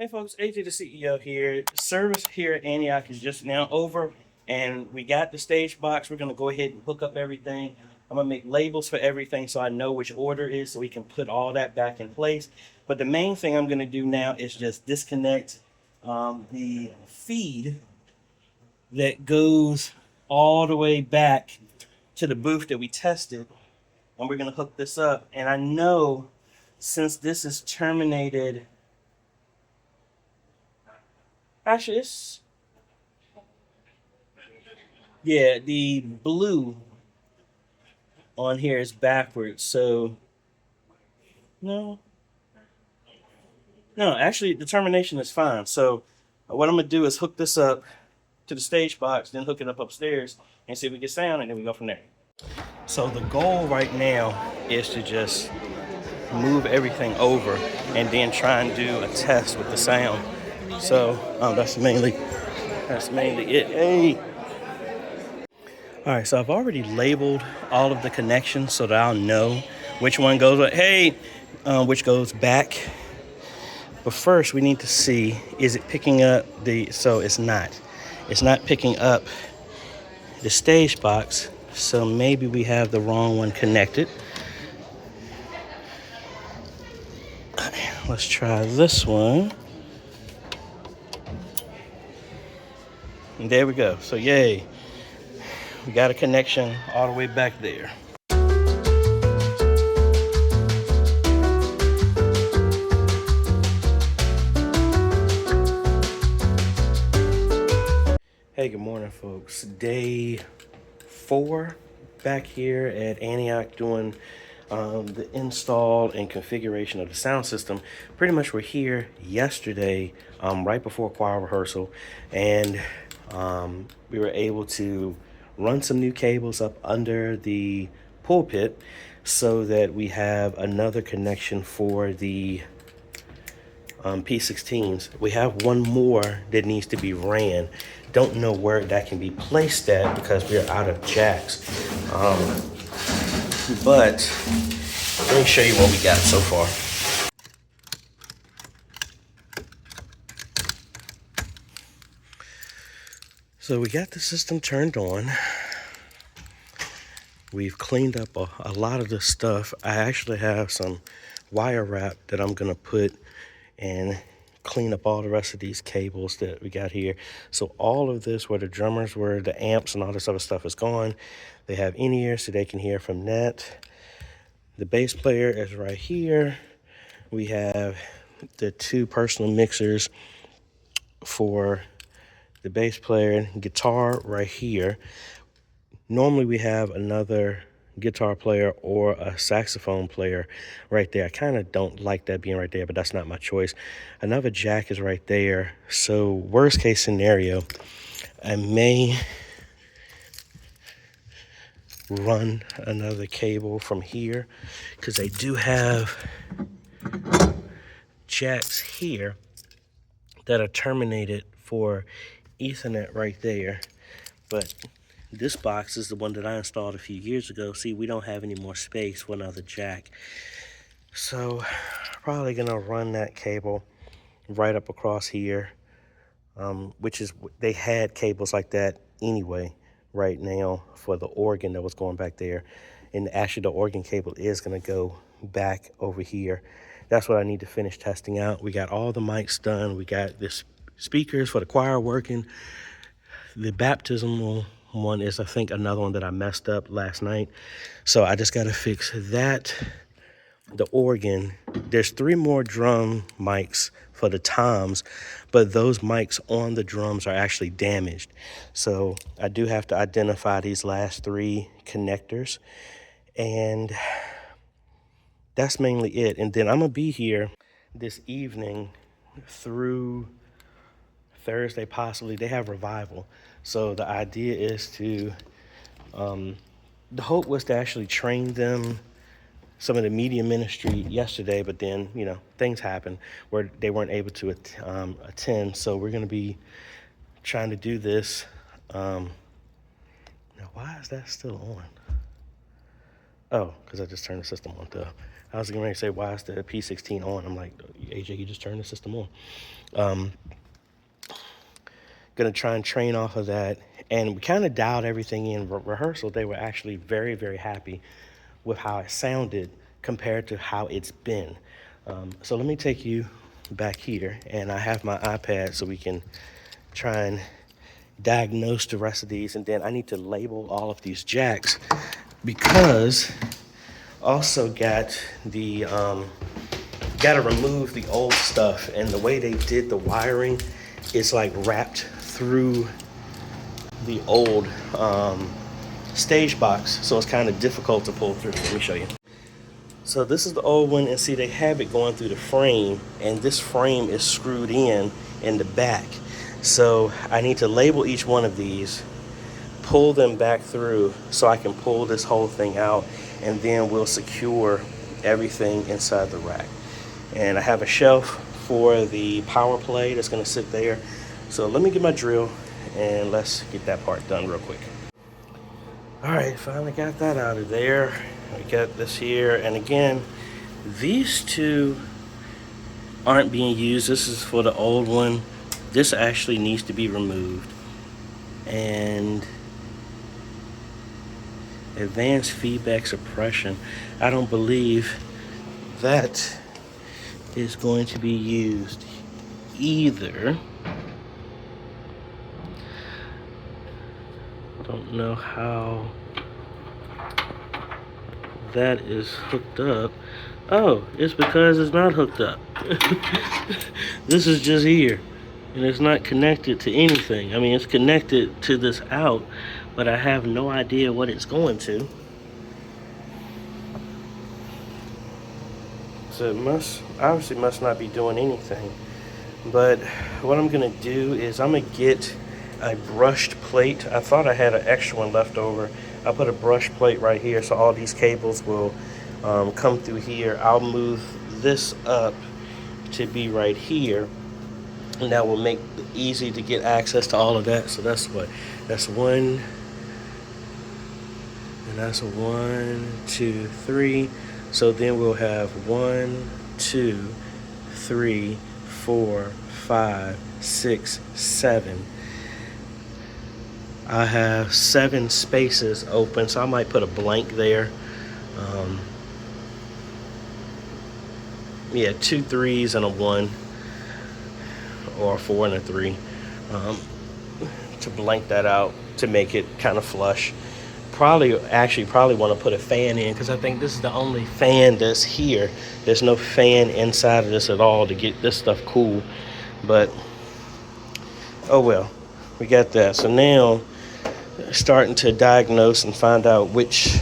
Hey folks, AJ the CEO here. Service here at Antioch is just now over, and we got the stage box. We're gonna go ahead and hook up everything. I'm gonna make labels for everything so I know which order it is, so we can put all that back in place. But the main thing I'm gonna do now is just disconnect the feed that goes all the way back to the booth that we tested, and we're gonna hook this up. And I know since this is terminated. Actually, yeah, the blue on here is backwards. So no, no, actually the termination is fine. So what I'm gonna do is hook this up to the stage box, then hook it up upstairs and see if we get sound, and then we go from there. So the goal right now is to just move everything over and then try and do a test with the sound. So that's mainly it. Hey. All right, so I've already labeled all of the connections so that I'll know which one goes, which goes back. But first we need to see, is it picking up so it's not picking up the stage box. So maybe we have the wrong one connected. Let's try this one. And there we go. So yay, we got a connection all the way back there. Hey, good morning, folks. Day 4 back here at Antioch doing the install and configuration of the sound system. Pretty much we're here yesterday, right before choir rehearsal, and we were able to run some new cables up under the pulpit so that we have another connection for the P16s. We have one more that needs to be ran. Don't know where that can be placed at because we are out of jacks. But let me show you what we got so far. So we got the system turned on. We've cleaned up a lot of the stuff. I actually have some wire wrap that I'm gonna put and clean up all the rest of these cables that we got here. So all of this, where the drummers were, the amps and all this other stuff is gone. They have in-ears so they can hear from that. The bass player is right here. We have the 2 personal mixers for the bass player and guitar right here. Normally we have another guitar player or a saxophone player right there. I kind of don't like that being right there, but that's not my choice. Another jack is right there. So worst case scenario, I may run another cable from here because I do have jacks here that are terminated for Ethernet right there. But this box is the one that I installed a few years ago. See, we don't have any more space for another jack. So probably gonna run that cable right up across here, which is, they had cables like that anyway right now for the organ that was going back there. And actually the organ cable is gonna go back over here. That's what I need to finish testing out. We got all the mics done. We got this speakers for the choir working. The baptismal one is, I think, another one that I messed up last night. So I just got to fix that. The organ, there's 3 more drum mics for the toms, but those mics on the drums are actually damaged. So I do have to identify these last 3 connectors, and that's mainly it. And then I'm gonna be here this evening through Thursday, possibly. They have revival. So the idea is to, the hope was to actually train them, some of the media ministry yesterday, but then, things happened where they weren't able to attend. So we're going to be trying to do this. Now, why is that still on? Oh, because I just turned the system on. I was going to say, why is the P16 on? I'm like, AJ, you just turned the system on. Gonna try and train off of that. And we kind of dialed everything in rehearsal. They were actually very, very happy with how it sounded compared to how it's been. So let me take you back here, and I have my iPad so we can try and diagnose the rest of these. And then I need to label all of these jacks, because also got the got to remove the old stuff, and the way they did the wiring is like wrapped through the old stage box, so it's kind of difficult to pull through. Let me show you. So this is the old one, and see, they have it going through the frame, and this frame is screwed in the back. So I need to label each one of these, pull them back through so I can pull this whole thing out, and then we'll secure everything inside the rack. And I have a shelf for the power play that's going to sit there. So let me get my drill and let's get that part done real quick. All right, finally got that out of there. We got this here, and again, these two aren't being used. This is for the old one. This actually needs to be removed. And advanced feedback suppression, I don't believe that is going to be used either. Don't know how that is hooked up. Oh, it's because it's not hooked up. This is just here, and it's not connected to anything. I mean, it's connected to this out, but I have no idea what it's going to. So it obviously must not be doing anything. But what I'm gonna do is I'm gonna get a brushed plate. I thought I had an extra one left over. I'll put a brush plate right here so all these cables will come through here. I'll move this up to be right here, and that will make it easy to get access to all of that. So that's what? That's one, and that's a 1, 2, 3. So then we'll have 1, 2, 3, 4, 5, 6, 7. I have 7 spaces open, so I might put a blank there. Yeah, 2 3s and a 1, or a 4 and a 3, to blank that out to make it kind of flush. Probably want to put a fan in, because I think this is the only fan that's here. There's no fan inside of this at all to get this stuff cool. But oh well, we got that. So now starting to diagnose and find out which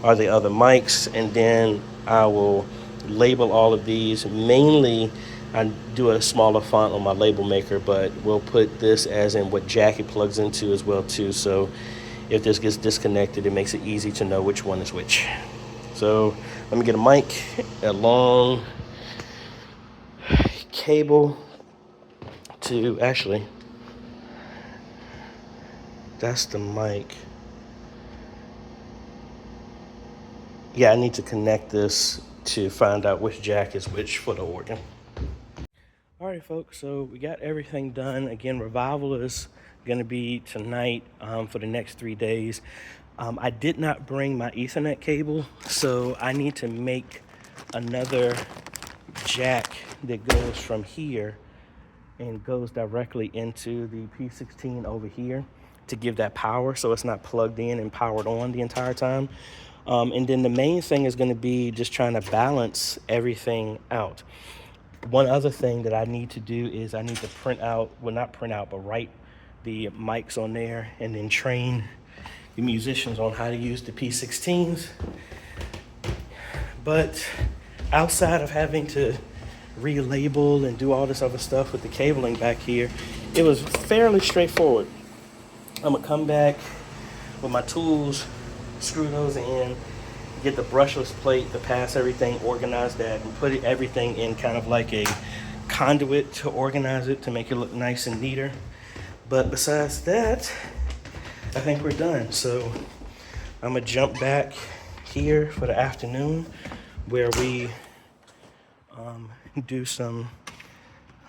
are the other mics, and then I will label all of these. Mainly I do a smaller font on my label maker, but we'll put this as in what jack it plugs into as well too, so if this gets disconnected, it makes it easy to know which one is which. So let me get a mic, a long cable to, actually, that's the mic. Yeah, I need to connect this to find out which jack is which for the organ. All right, folks, so we got everything done. Again, revival is going to be tonight for the next 3 days. I did not bring my Ethernet cable, so I need to make another jack that goes from here and goes directly into the P16 over here to give that power, so it's not plugged in and powered on the entire time. And then the main thing is going to be just trying to balance everything out. One other thing that I need to do is I need to print out, well, not print out, but write the mics on there, and then train the musicians on how to use the P16s. But outside of having to relabel and do all this other stuff with the cabling back here, it was fairly straightforward. I'm gonna come back with my tools, screw those in, get the brushless plate to pass everything, organize that, and put everything in kind of like a conduit to organize it to make it look nice and neater. But besides that, I think we're done. So I'm gonna jump back here for the afternoon where we do some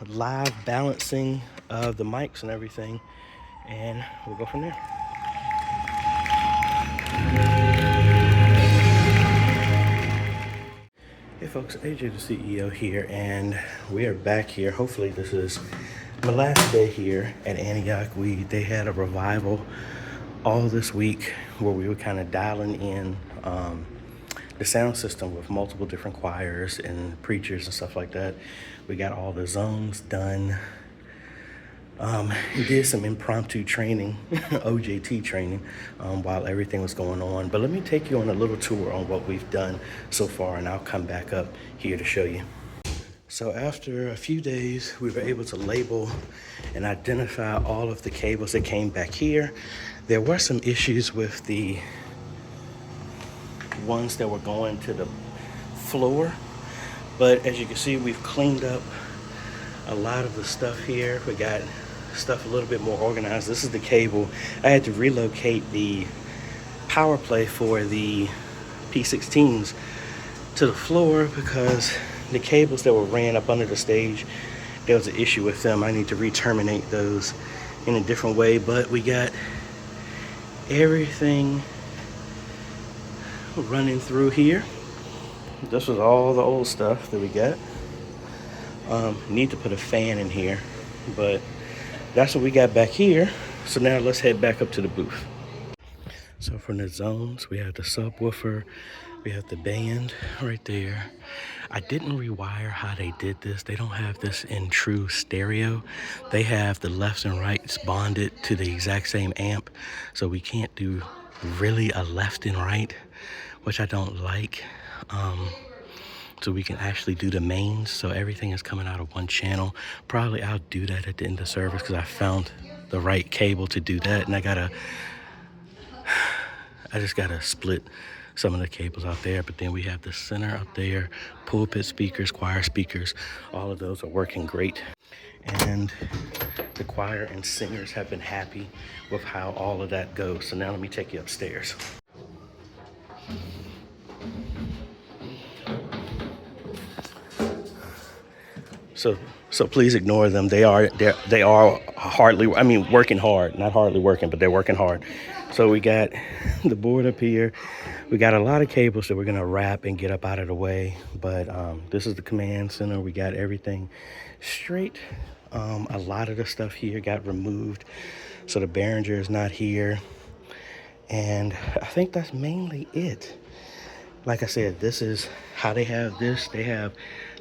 live balancing of the mics and everything, and we'll go from there. Hey folks, AJ the CEO here, and we are back here. Hopefully this is my last day here at Antioch. They had a revival all this week where we were kind of dialing in the sound system with multiple different choirs and preachers and stuff like that. We got all the zones done. Did some impromptu training, OJT training, while everything was going on. But let me take you on a little tour on what we've done so far, and I'll come back up here to show you. So after a few days, we were able to label and identify all of the cables that came back here. There were some issues with the ones that were going to the floor, but as you can see, we've cleaned up a lot of the stuff here. We got stuff a little bit more organized. This is the cable. I had to relocate the power play for the P16s to the floor because the cables that were ran up under the stage, there was an issue with them. I need to re-terminate those in a different way, but we got everything running through here. This was all the old stuff that we got. Need to put a fan in here, but that's what we got back here. So now let's head back up to the booth. So from the zones, we have the subwoofer, we have the band right there. I didn't rewire how they did this. They don't have this in true stereo. They have the lefts and rights bonded to the exact same amp. So we can't do really a left and right, which I don't like. So we can actually do the mains, so everything is coming out of one channel. Probably I'll do that at the end of service because I found the right cable to do that, and I just gotta split some of the cables out there. But then we have the center up there, pulpit speakers, choir speakers, all of those are working great. And the choir and singers have been happy with how all of that goes. So now let me take you upstairs. So please ignore them. They are working hard, not hardly working, but they're working hard. So we got the board up here. We got a lot of cables that we're gonna wrap and get up out of the way. But this is the command center. We got everything straight. A lot of the stuff here got removed. So the Behringer is not here. And I think that's mainly it. Like I said, this is how they have this. They have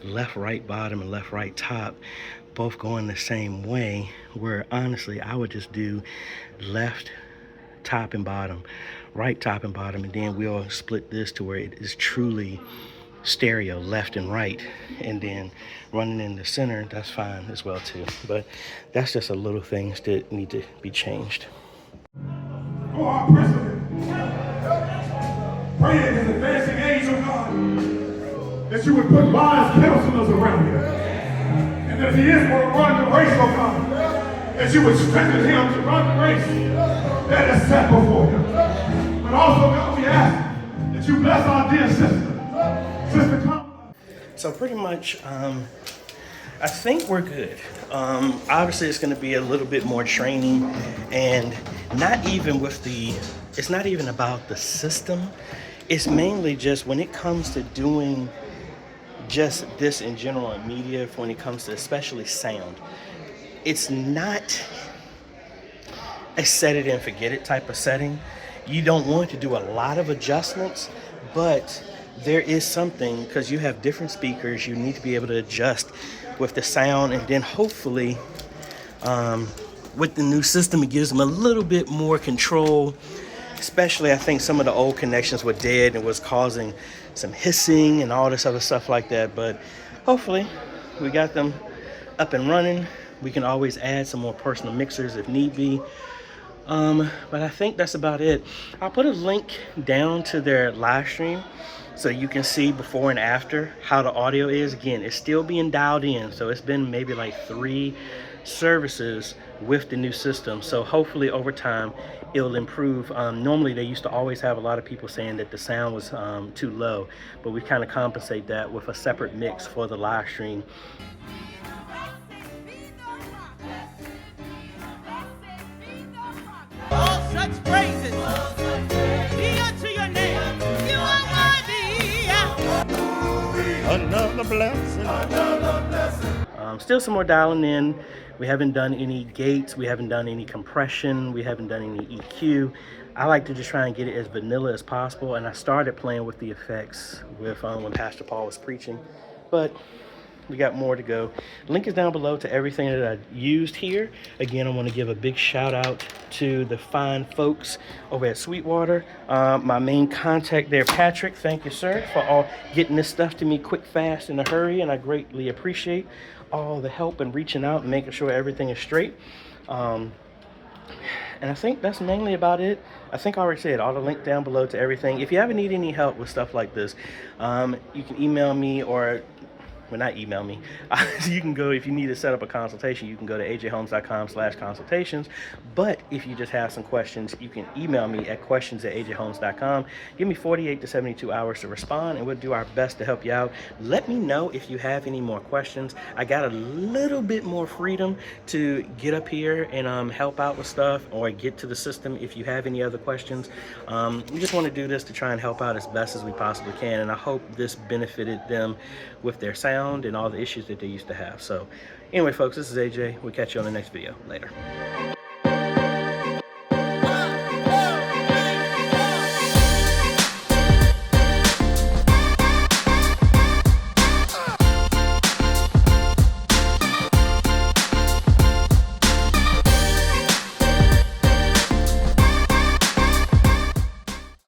left, right bottom and left, right top, both going the same way, where honestly, I would just do left top and bottom, right top and bottom, and then we'll split this to where it is truly stereo, left and right, and then running in the center, that's fine as well too. But that's just a little things that need to be changed. Oh, our president, praying in his advancing age, oh God, that you would put wise counselors around him. And that if he is going to run the race, oh God, that you would strengthen him to run the race that is set before him. But also, God, we ask that you bless our dear sister Kamala. So pretty much, I think we're good. Obviously, it's going to be a little bit more training, and not even with it's not even about the system. It's mainly just when it comes to doing just this in general in media, when it comes to especially sound, it's not a set it and forget it type of setting. You don't want to do a lot of adjustments, but there is something, because you have different speakers, you need to be able to adjust with the sound, and then hopefully with the new system, it gives them a little bit more control. Especially, I think some of the old connections were dead and was causing some hissing and all this other stuff like that. But hopefully, we got them up and running. We can always add some more personal mixers if need be. But I think that's about it. I'll put a link down to their live stream so you can see before and after how the audio is. Again, it's still being dialed in, so it's been maybe like 3 services with the new system, so hopefully over time it'll improve. Normally they used to always have a lot of people saying that the sound was too low, but we kind of compensate that with a separate mix for the live stream. All such praises be unto your name. You are worthy. Another blessing. Still some more dialing in. We haven't done any gates. We haven't done any compression. We haven't done any EQ. I like to just try and get it as vanilla as possible. And I started playing with the effects with when Pastor Paul was preaching. But we got more to go. Link is down below to everything that I used here. Again, I want to give a big shout out to the fine folks over at Sweetwater. My main contact there, Patrick. Thank you, sir, for all getting this stuff to me quick, fast, in a hurry. And I greatly appreciate all the help and reaching out and making sure everything is straight. And I think that's mainly about it. I think I already said all the link down below to everything. If you ever need any help with stuff like this, you can email me or not email me. You can go, if you need to set up a consultation, you can go to ajhomes.com/consultations. But if you just have some questions, you can email me at questions@ajhomes.com. Give me 48 to 72 hours to respond, and we'll do our best to help you out. Let me know if you have any more questions. I got a little bit more freedom to get up here and help out with stuff or get to the system if you have any other questions. We just want to do this to try and help out as best as we possibly can, and I hope this benefited them with their sound and all the issues that they used to have. So anyway, folks, this is AJ. We'll catch you on the next video. Later.